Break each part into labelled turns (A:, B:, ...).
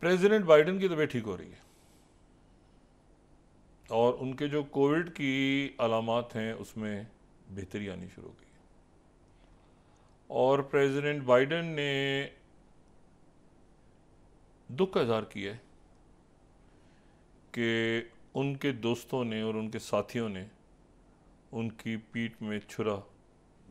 A: President Biden की तबीयत ठीक हो रही है और उनके जो कोविड की अलामात हैं उसमें बेहतरी आनी शुरू हो गई है। और प्रेसिडेंट बाइडेन ने दुख का इजहार किया है कि उनके दोस्तों ने और उनके साथियों ने उनकी पीठ में छुरा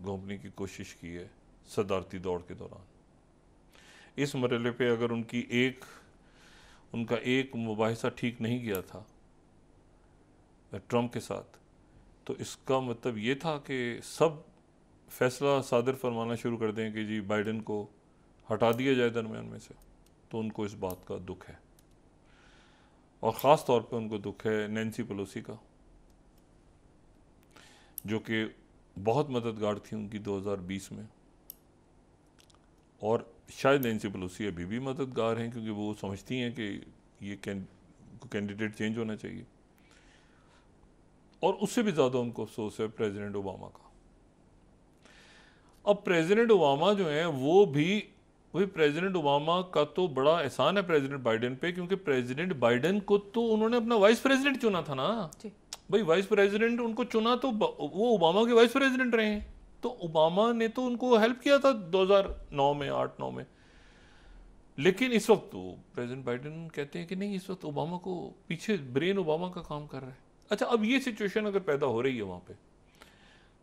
A: घोंपने की कोशिश की है सदारती दौड़ के दौरान। इस मरहले पे अगर उनका एक मुबाहिसा ठीक नहीं गया था ट्रंप के साथ, तो इसका मतलब ये था कि सब फैसला सादर फरमाना शुरू कर दें कि जी बाइडेन को हटा दिया जाए दरमियान में से। तो उनको इस बात का दुख है और ख़ास तौर पे उनको दुख है नैन्सी पेलोसी का, जो कि बहुत मददगार थी उनकी 2020 में। और शायद नैन्सी पेलोसी अभी भी मददगार हैं क्योंकि वो समझती हैं कि ये कैंडिडेट चेंज होना चाहिए। और उससे भी ज़्यादा उनको अफसोस है प्रेसिडेंट ओबामा का। अब प्रेसिडेंट ओबामा जो हैं वही प्रेसिडेंट ओबामा का तो बड़ा एहसान है प्रेसिडेंट बाइडेन पे, क्योंकि प्रेसिडेंट बाइडेन को तो उन्होंने अपना वाइस प्रेसिडेंट चुना था ना भाई। वाइस प्रेसिडेंट उनको चुना तो वो ओबामा के वाइस प्रेसिडेंट रहे हैं। तो ओबामा ने तो उनको हेल्प किया था 2009 में 8-9 में। लेकिन इस वक्त तो प्रेसिडेंट बाइडेन कहते हैं कि नहीं, इस वक्त ओबामा को पीछे ब्रेन ओबामा का काम कर रहा है। अच्छा, अब ये सिचुएशन अगर पैदा हो रही है वहाँ पे,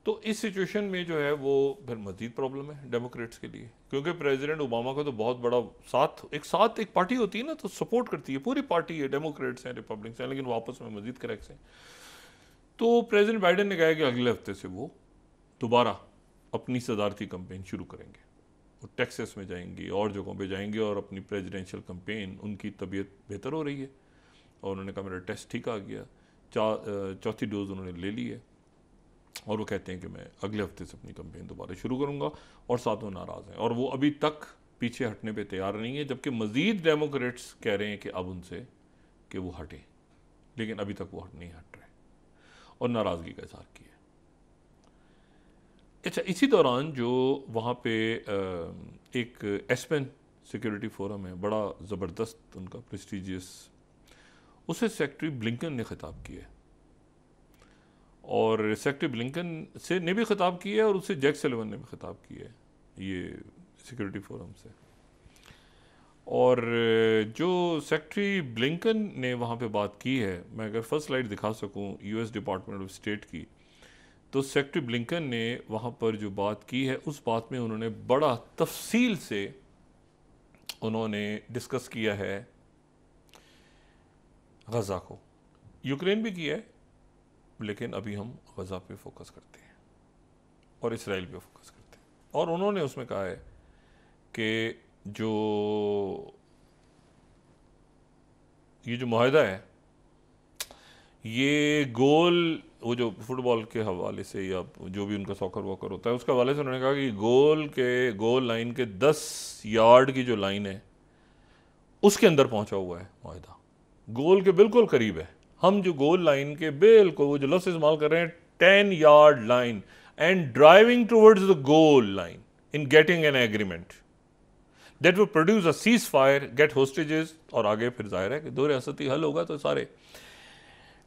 A: तो इस सिचुएशन में जो है वो फिर मजीद प्रॉब्लम है डेमोक्रेट्स के लिए, क्योंकि प्रेसिडेंट ओबामा का तो बहुत बड़ा साथ एक पार्टी होती है ना, तो सपोर्ट करती है पूरी पार्टी है, डेमोक्रेट्स हैं रिपब्लिक्स हैं, लेकिन वो आपस में मजीद क्रैक्स हैं। तो प्रेसिडेंट बाइडेन ने कहा कि अगले हफ्ते से वो दोबारा अपनी सदारती कैंपेन शुरू करेंगे। वो टेक्सास में जाएंगे और जगहों पे जाएंगे और अपनी प्रेसिडेंशियल कैंपेन, उनकी तबीयत बेहतर हो रही है और उन्होंने कहा मेरा टेस्ट ठीक आ गया, चौथी डोज उन्होंने ले ली है और वो कहते हैं कि मैं अगले हफ्ते से अपनी कैंपेन दोबारा शुरू करूंगा। और साथ में नाराज़ हैं और वो अभी तक पीछे हटने पे तैयार नहीं है, जबकि मज़ीद डेमोक्रेट्स कह रहे हैं कि अब उनसे कि वो हटे, लेकिन अभी तक वो नहीं हट रहे और नाराज़गी का इजहार किया। अच्छा, इसी दौरान जो वहाँ पे एक एस्पेन सिक्योरिटी फोरम है, बड़ा ज़बरदस्त उनका प्रेस्टिजियस, उसे सेक्रेटरी ब्लिंकन ने ख़िताब किया और सेक्रेटरी ब्लिंकन ने भी ख़िताब किया और उससे जैक सलिवन ने भी ख़िताब किया है ये सिक्योरिटी फोरम से। और जो सेक्रेटरी ब्लिंकन ने वहाँ पे बात की है, मैं अगर फर्स्ट स्लाइड दिखा सकूँ यूएस डिपार्टमेंट ऑफ स्टेट की, तो सेक्रेटरी ब्लिंकन ने वहाँ पर जो बात की है उस बात में उन्होंने बड़ा तफसील से उन्होंने डिस्कस किया है गज़ा को। यूक्रेन भी किया है, लेकिन अभी हम गज़ा पे फोकस करते हैं और इसराइल पे फोकस करते हैं। और उन्होंने उसमें कहा है कि ये जो मुआहदा है, ये गोल, वो जो फुटबॉल के हवाले से या जो भी उनका सॉकर वॉकर होता है उसके हवाले से उन्होंने कहा कि गोल लाइन के 10 यार्ड की जो लाइन है उसके अंदर पहुंचा हुआ है मुआहदा, गोल के बिल्कुल करीब है। हम जो गोल लाइन के बिल्कुल, वो जो लफ्ज़ इस्तेमाल कर रहे हैं 10 yard line, and driving towards the goal line in getting an agreement that will produce a ceasefire, get hostages, और आगे फिर जाहिर है कि दो रियासती हल होगा तो सारे।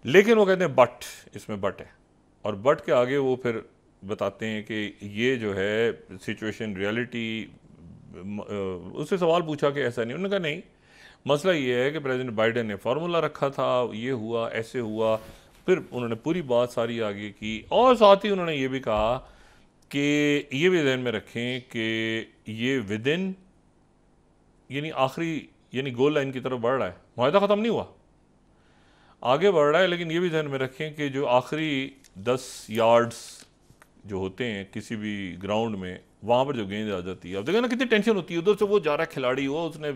A: लेकिन वो कहते हैं बट, इसमें बट है, और बट के आगे वो फिर बताते हैं कि ये जो है सिचुएशन रियलिटी, उससे सवाल पूछा कि ऐसा नहीं, उन्होंने कहा नहीं, मसला ये है कि प्रेसिडेंट बाइडेन ने फार्मूला रखा था, ये हुआ ऐसे हुआ। फिर उन्होंने पूरी बात सारी आगे की और साथ ही उन्होंने ये भी कहा कि ये भी ध्यान में रखें कि ये विदिन यानी आखिरी यानी गोल लाइन की तरफ बढ़ रहा है, मुआहदा ख़त्म नहीं हुआ, आगे बढ़ रहा है, लेकिन ये भी ध्यान में रखें कि जो आखिरी 10 यार्ड्स जो होते हैं किसी भी ग्राउंड में, वहाँ पर जो गेंद आ जाती है, अब देखो ना कितनी टेंशन होती है, उधर से वो जा रहा है खिलाड़ी, हो उसने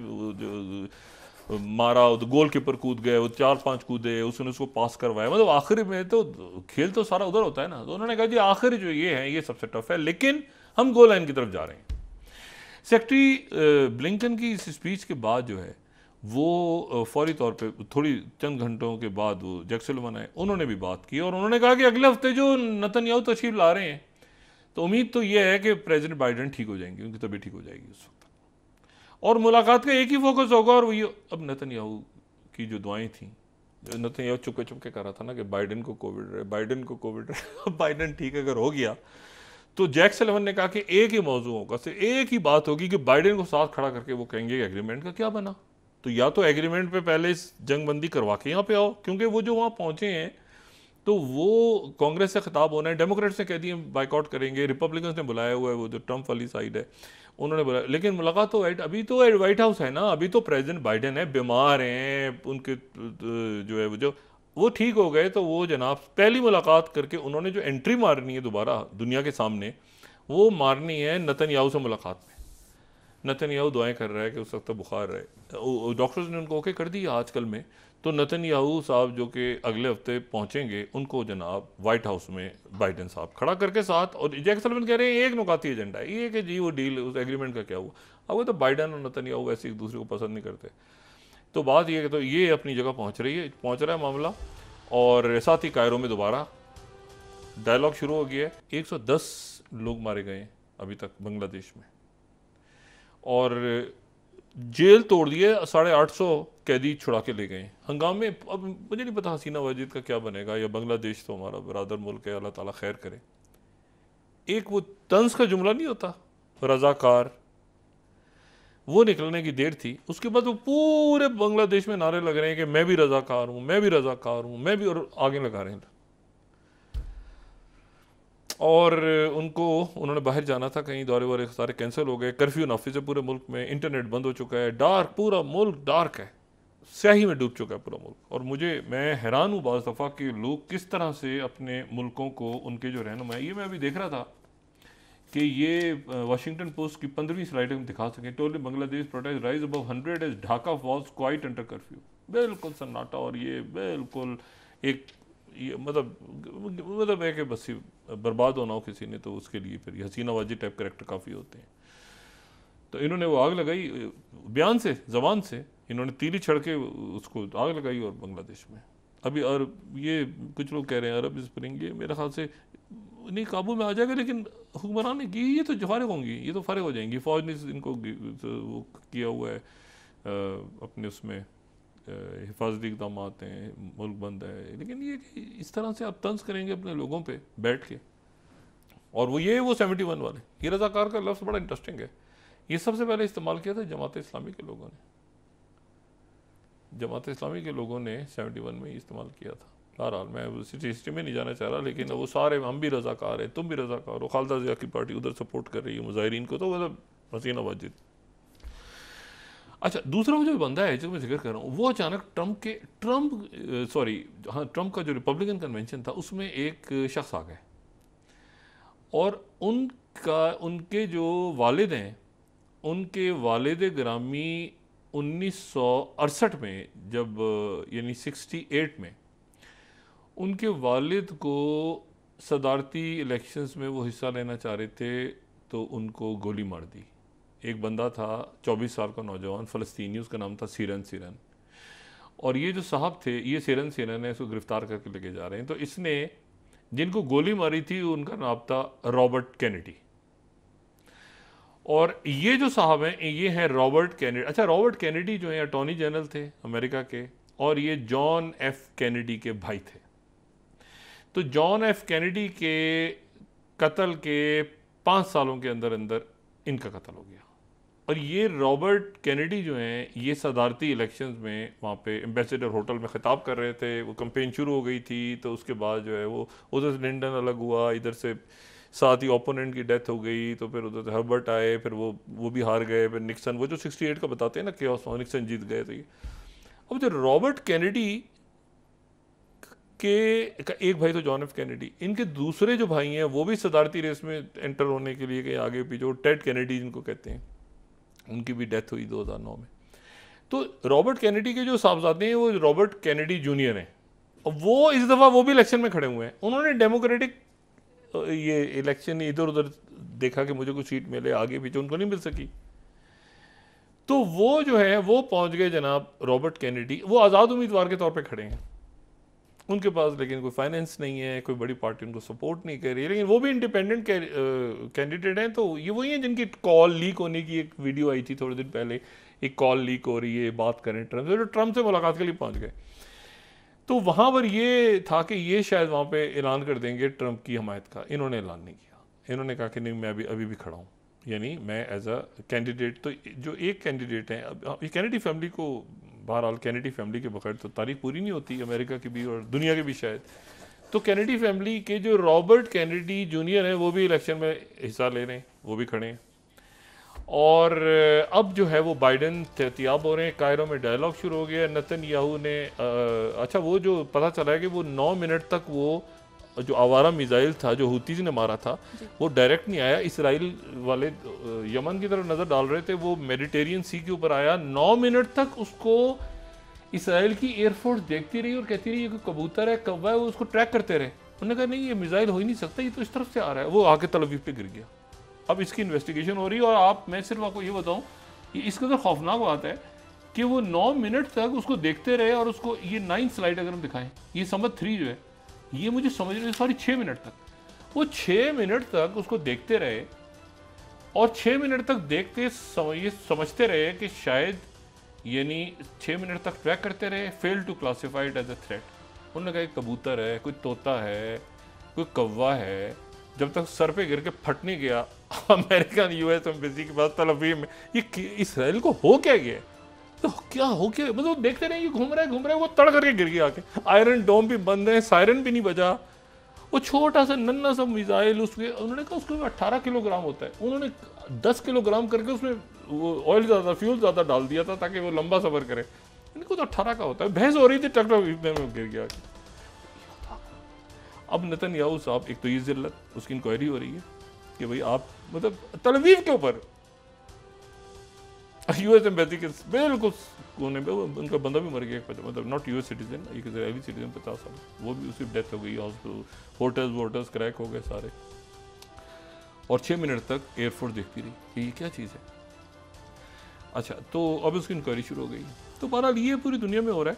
A: मारा, तो गोल कीपर कूद गए, वो 4-5 कूदे, उसने उसको पास करवाया, मतलब आखिरी में तो खेल तो सारा उधर होता है ना। तो उन्होंने कहा जी आखिरी जो ये है ये सबसे टफ है, लेकिन हम गोल लाइन की तरफ जा रहे हैं। सेक्रेटरी ब्लिंकन की इस स्पीच के बाद जो है वो फौरी तौर पे थोड़ी चंद घंटों के बाद वो जैक सलिवन आए, उन्होंने भी बात की और उन्होंने कहा कि अगले हफ्ते जो नेतन्याहू तशरीफ ला रहे हैं, तो उम्मीद तो ये है कि प्रेसिडेंट बाइडेन ठीक हो जाएंगे, उनकी तबीयत ठीक हो जाएगी उस वक्त। और मुलाकात का एक ही फोकस होगा, और वही अब नेतन्याहू की जो दुआएं थी, नेतन्याहू चुपके चुपके कर रहा था ना कि बाइडेन को कोविड रहे, बाइडेन को कोविड रहे। बाइडेन ठीक अगर हो गया तो जैक सलिवन ने कहा कि एक ही मौजू होगा, सिर्फ एक ही बात होगी कि बाइडेन को साथ खड़ा करके वो कहेंगे कि एग्रीमेंट का क्या बना। तो या तो एग्रीमेंट पे पहले इस जंगबंदी करवा के यहाँ पे आओ, क्योंकि वो जो वहाँ पहुंचे हैं तो वो कांग्रेस से खिताब होना है, डेमोक्रेट्स ने कह दिए बाइकआउट करेंगे, रिपब्लिकन्स ने बुलाया हुआ है, वो जो ट्रम्प वाली साइड है उन्होंने बुलाया, लेकिन मुलाकात तो अभी तो व्हाइट हाउस है ना, अभी तो प्रेसिडेंट बाइडेन है, बीमार हैं उनके जो है वो ठीक हो गए, तो वो जनाब पहली मुलाकात करके उन्होंने जो एंट्री मारनी है दोबारा दुनिया के सामने, वो मारनी है नेतन्याहू से मुलाकात में। नेतन्याहू दुआएं कर रहा है कि उस वक्त बुखार रहे, डॉक्टर्स ने उनको ओके कर दिया आजकल में। तो नेतन्याहू साहब जो कि अगले हफ्ते पहुंचेंगे, उनको जनाब वाइट हाउस में बाइडेन साहब खड़ा करके साथ, और जैक सलिवन कह रहे हैं एक नुकाती एजेंडा है ये कि जी वो डील उस एग्रीमेंट का क्या हुआ। अब वो तो बाइडेन और नेतन्याहू वैसे एक दूसरे को पसंद नहीं करते, तो बात ये कि तो ये अपनी जगह पहुंच रहा है मामला। और साथ ही कायरो में दोबारा डायलॉग शुरू हो गया है। 110 लोग मारे गए अभी तक बांग्लादेश में, और जेल तोड़ दिए, 850 कैदी छुड़ा के ले गए हंगामे। अब मुझे नहीं पता हसीना वाजिद का क्या बनेगा, या बांग्लादेश तो हमारा बरादर मुल्क है, अल्लाह ताला खैर करे। एक वो तंज का जुमला नहीं होता रजाकार, वो निकलने की देर थी, उसके बाद वो पूरे बांग्लादेश में नारे लग रहे हैं कि मैं भी रजाकार हूँ, मैं भी रजाकार हूँ, मैं भी, और आगे लगा रहे हैं। और उनको उन्होंने बाहर जाना था कहीं, दौरे वौरे सारे कैंसिल हो गए, कर्फ्यू नाफिज है पूरे मुल्क में, इंटरनेट बंद हो चुका है, डार्क, पूरा मुल्क डार्क है, स्याही में डूब चुका है पूरा मुल्क। और मैं हैरान हूँ बाज़ दफ़ा कि लोग किस तरह से अपने मुल्कों को, उनके जो रहनुमा है, ये मैं अभी देख रहा था कि ये वाशिंगटन पोस्ट की 15वीं स्लाइड में दिखा सकें, totally Bangladesh protest rise above 100 as Dhaka was quite under curfew. बिल्कुल सन्नाटा, और ये बिल्कुल एक ये मतलब है कि बस बर्बाद होना हो किसी ने तो उसके लिए फिर हसीना वाजी टाइप करेक्टर काफ़ी होते हैं। तो इन्होंने वो आग लगाई बयान से, ज़बान से इन्होंने तीली छड़ के उसको आग लगाई। और बांग्लादेश में अभी, और ये कुछ लोग कह रहे हैं अरब स्प्रिंग, ये मेरे ख्याल से नहीं काबू में आ जाएगा, लेकिन हुक्मरान ने की ये तो फारिग होंगी, ये तो फारिग हो जाएंगी। फौज ने इनको वो किया हुआ है अपने उसमें हिफाजती इक़दाम हैं, मुल्क बंद है, लेकिन ये कि इस तरह से आप तंज करेंगे अपने लोगों पे बैठ के। और वो 71 वाले, ये रज़ाकार का लफ्ज़ बड़ा इंटरेस्टिंग है, ये सबसे पहले इस्तेमाल किया था जमात इस्लामी के लोगों ने। जमात इस्लामी के लोगों ने 71 में इस्तेमाल किया था। बहरहाल मैं उस हिस्ट्री में नहीं जाना चाह रहा, लेकिन वो सारे हम भी रज़ाकार हैं, तुम भी रज़ाकार हो, खालिदा ज़िया की पार्टी उधर सपोर्ट कर रही है मुजाहिरीन को, तो मतलब हसीना वाजिद। अच्छा, दूसरा वो जो बंदा है जो मैं जिक्र कर रहा हूँ, वो अचानक ट्रम्प का जो रिपब्लिकन कन्वेंशन था उसमें एक शख्स आ गए, और उनके जो वालिद हैं, उनके वालिद ग्रामी 1968 में जब यानी 68 में उनके वालिद को सदारती इलेक्शंस में वो हिस्सा लेना चाह रहे थे, तो उनको गोली मार दी। एक बंदा था 24 साल का नौजवान फ़लस्तीनी, उसका नाम था सीरन। और ये जो साहब थे, ये सीरन है, इसको गिरफ्तार करके लेके जा रहे हैं। तो इसने जिनको गोली मारी थी उनका नाम था रॉबर्ट कैनेडी, और ये जो साहब हैं ये हैं रॉबर्ट कैनेडी। अच्छा, रॉबर्ट कैनेडी जो है अटॉर्नी जनरल थे अमेरिका के, और ये जॉन एफ कैनेडी के भाई थे। तो जॉन एफ कैनेडी के कत्ल के 5 सालों के अंदर अंदर इनका कत्ल हो गया। और ये रॉबर्ट कैनेडी जो हैं, ये सदारती इलेक्शंस में वहाँ पे एम्बेसडर होटल में ख़िताब कर रहे थे, वो कैंपेन शुरू हो गई थी। तो उसके बाद जो है वो उधर से लिंडन अलग हुआ, इधर से साथ ही ओपोनेंट की डेथ हो गई, तो फिर उधर से हर्बर्ट आए, फिर वो भी हार गए, फिर निक्सन, वो जो 68 का बताते हैं ना केओस, निक्सन जीत गए। तो ये अब जो रॉबर्ट कैनेडी के एक भाई तो जॉन एफ कैनेडी, इनके दूसरे जो भाई हैं वो भी सदारती रेस में एंटर होने के लिए गए आगे पीछे, टेड कैनेडी जिनको कहते हैं, उनकी भी डेथ हुई 2009 में। तो रॉबर्ट कैनेडी के जो साहबजादे हैं वो रॉबर्ट कैनेडी जूनियर हैं, और वो इस दफ़ा वो भी इलेक्शन में खड़े हुए हैं। उन्होंने डेमोक्रेटिक ये इलेक्शन इधर उधर देखा कि मुझे कुछ सीट मिले, आगे पीछे उनको नहीं मिल सकी, तो वो जो है वो पहुंच गए जनाब रॉबर्ट कैनेडी, वो आज़ाद उम्मीदवार के तौर पे खड़े हैं। उनके पास लेकिन कोई फाइनेंस नहीं है, कोई बड़ी पार्टी उनको सपोर्ट नहीं कर रही है, लेकिन वो भी इंडिपेंडेंट कैंडिडेट हैं। तो ये वही है जिनकी कॉल लीक होने की एक वीडियो आई थी थोड़े दिन पहले, एक कॉल लीक हो रही है, बात करें ट्रम्प से, जो ट्रम्प से मुलाकात के लिए पहुंच गए। तो वहाँ पर ये था कि ये शायद वहाँ पे ऐलान कर देंगे ट्रम्प की हमायत का। इन्होंने ऐलान नहीं किया। इन्होंने कहा कि नहीं, मैं अभी भी खड़ा हूँ, यानी मैं एज अ कैंडिडेट। तो जो एक कैंडिडेट है, अब ये कैनेडी फैमिली को, बहरहाल कैनेडी फैमिली के बगैर तो तारीख पूरी नहीं होती, अमेरिका की भी और दुनिया की भी शायद। तो कैनेडी फैमिली के जो रॉबर्ट कैनेडी जूनियर हैं वो भी इलेक्शन में हिस्सा ले रहे हैं, वो भी खड़े हैं। और अब जो है वो बाइडन एहतियाब हो रहे हैं, कायरो में डायलॉग शुरू हो गया। नेतन्याहू ने अच्छा, वो जो पता चला है कि वो 9 मिनट तक वो जो आवारा मिसाइल था जो हुतीज ने मारा था वो डायरेक्ट नहीं आया, इसराइल वाले यमन की तरफ नज़र डाल रहे थे, वो मेडिटेरियन सी के ऊपर आया। 9 मिनट तक उसको इसराइल की एयरफोर्स देखती रही और कहती रही ये कोई कबूतर है, कौवा है, वो उसको ट्रैक करते रहे। उन्होंने कहा नहीं, ये मिसाइल हो ही नहीं सकता, ये तो इस तरफ से आ रहा है। वो आके तल अवीव पे गिर गया। अब इसकी इन्वेस्टिगेशन हो रही है। और मैं सिर्फ आपको ये बताऊं, ये इसके अंदर खौफनाक बात है कि वो 9 मिनट तक उसको देखते रहे। और उसको ये 9 स्लाइड अगर हम दिखाएं, ये समझ 3 जो है, ये मुझे समझ रहे, सॉरी 6 मिनट तक, वो 6 मिनट तक उसको देखते रहे। और 6 मिनट तक देखते ये समझते रहे कि शायद, यानी 6 मिनट तक ट्रैक करते रहे। Fail to classified as a threat. उन्होंने कहा कबूतर है, कोई तोता है, कोई कौवा है, जब तक सर पे गिर के फट नहीं गया अमेरिकन यूएस एम्बेसी के पास तल अवीव में। ये इसराइल को हो क्या गया, तो क्या हो क्या, मतलब देखते रहे, ये घूम रहा है, वो तड़ करके गिर गया आके। आयरन डोम भी बंद है, सायरन भी नहीं बजा। वो छोटा सा नन्ना सा मिसाइल, उसके उन्होंने कहा उसको 18 किलोग्राम होता है, उन्होंने 10 किलोग्राम करके उसमें वो ऑयल ज़्यादा, फ्यूल ज़्यादा डाल दिया था ताकि वो लंबा सफ़र करे। इनको तो 18 का होता है। बहस हो रही थी, टक में गिर गया। अब नेतन्याहू साहब, एक तो ये जिल्लत, उसकी इंक्वायरी हो रही है कि भाई आप, मतलब तल अवीव के ऊपर यूएस एम्बेसी के बिल्कुल कोने पे उनका बंदा भी मर गया, मतलब नॉट यूएस सिटीजन, एक इजरायली सिटीजन 50 साल, वो भी उसकी डेथ हो गई। होटल्स क्रैक हो गए सारे। और 6 मिनट तक एयरफोर्स देखती रही कि ये क्या चीज़ है। अच्छा, तो अब उसकी इंक्वायरी शुरू हो गई। तो बहरहाल ये पूरी दुनिया में हो रहा है।